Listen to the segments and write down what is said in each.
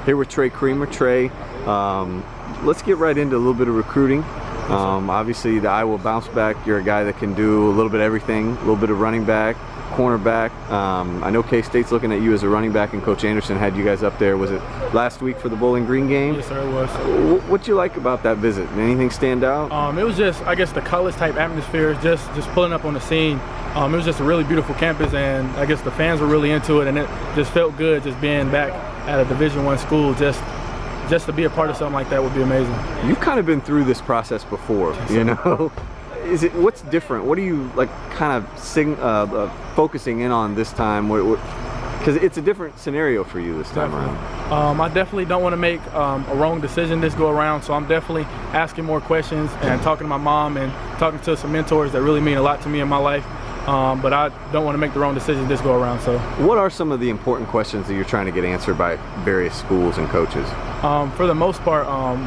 Here with Trey. Trey, let's get right into a little bit of recruiting. Obviously, the Iowa bounce back. You're a guy that can do a little bit of everything, a little bit of running back, cornerback. I know K-State's looking at you as a running back, and Coach Anderson had you guys up there. Was it last week for the Bowling Green game? Yes, sir, it was. What'd you like about that visit? Anything stand out? It was just, I guess, the college-type atmosphere, just pulling up on the scene. It was just a really beautiful campus, and I guess the fans were really into it, and it just felt good just being back at a Division I school. Just to be a part of something like that would be amazing. You've kind of been through this process before, you know? What's different? What are you like kind of focusing in on this time? Because it's a different scenario for you this time around. I definitely don't want to make a wrong decision this go around, so I'm definitely asking more questions and talking to my mom and talking to some mentors that really mean a lot to me in my life. But I don't want to make the wrong decision this go around. So, what are some of the important questions that you're trying to get answered by various schools and coaches? For the most part,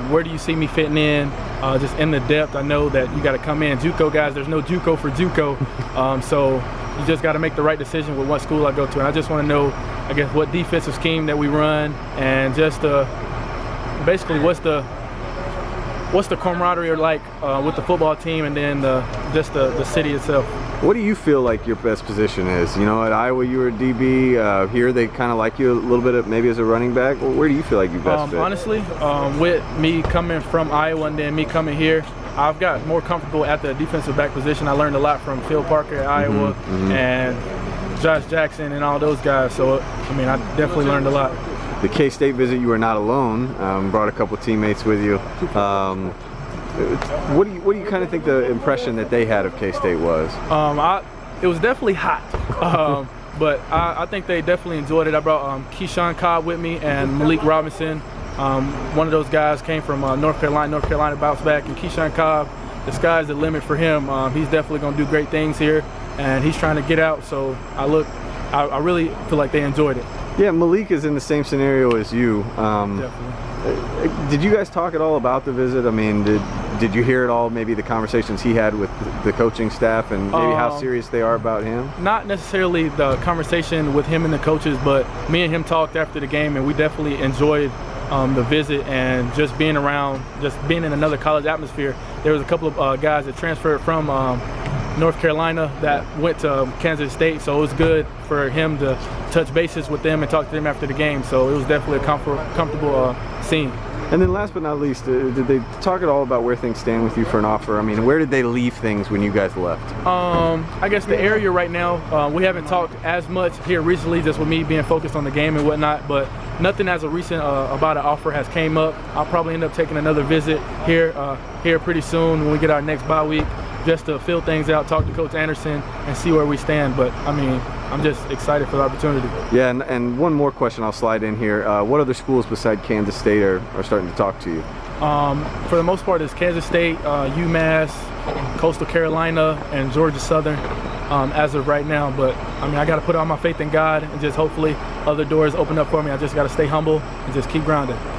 where do you see me fitting in? Just in the depth. I know that you got to come in. JUCO guys, there's no JUCO for JUCO. So you just got to make the right decision with what school I go to. And I just want to know, I guess, what defensive scheme that we run, and just basically what's the camaraderie like with the football team, and then just the city itself. What do you feel like your best position is? You know, at Iowa you were a DB. Here they kind of like you a little bit maybe as a running back. Well, where do you feel like you best fit? Honestly, with me coming from Iowa and then me coming here, I've got more comfortable at the defensive back position. I learned a lot from Phil Parker at Iowa and Josh Jackson and all those guys. So, I mean, I definitely learned a lot. The K-State visit, you were not alone. Brought a couple teammates with you. What do you kind of think the impression that they had of K-State was? It was definitely hot, but I think they definitely enjoyed it. I brought Keyshawn Cobb with me and Malik Robinson. One of those guys came from North Carolina bounced back, and Keyshawn Cobb, the sky's the limit for him. He's definitely going to do great things here, and he's trying to get out, so I really feel like they enjoyed it. Yeah, Malik is in the same scenario as you. Definitely. Did you guys talk at all about the visit? I mean, did you hear at all maybe the conversations he had with the coaching staff and maybe how serious they are about him? Not necessarily the conversation with him and the coaches, but me and him talked after the game, and we definitely enjoyed the visit and just being around, just being in another college atmosphere. There was a couple of guys that transferred from North Carolina that went to Kansas State, so it was good for him to touch bases with them and talk to them after the game. So it was definitely a comfortable scene. And then last but not least, did they talk at all about where things stand with you for an offer? I mean, where did they leave things when you guys left? I guess the area right now, we haven't talked as much here recently, just with me being focused on the game and whatnot, but nothing as of recent about an offer has came up. I'll probably end up taking another visit here pretty soon when we get our next bye week, just to fill things out, talk to Coach Anderson, and see where we stand. But, I mean, I'm just excited for the opportunity. Yeah, and one more question I'll slide in here. What other schools beside Kansas State are starting to talk to you? For the most part, it's Kansas State, UMass, Coastal Carolina, and Georgia Southern as of right now. But, I mean, I got to put all my faith in God, and just hopefully other doors open up for me. I just got to stay humble and just keep grounded.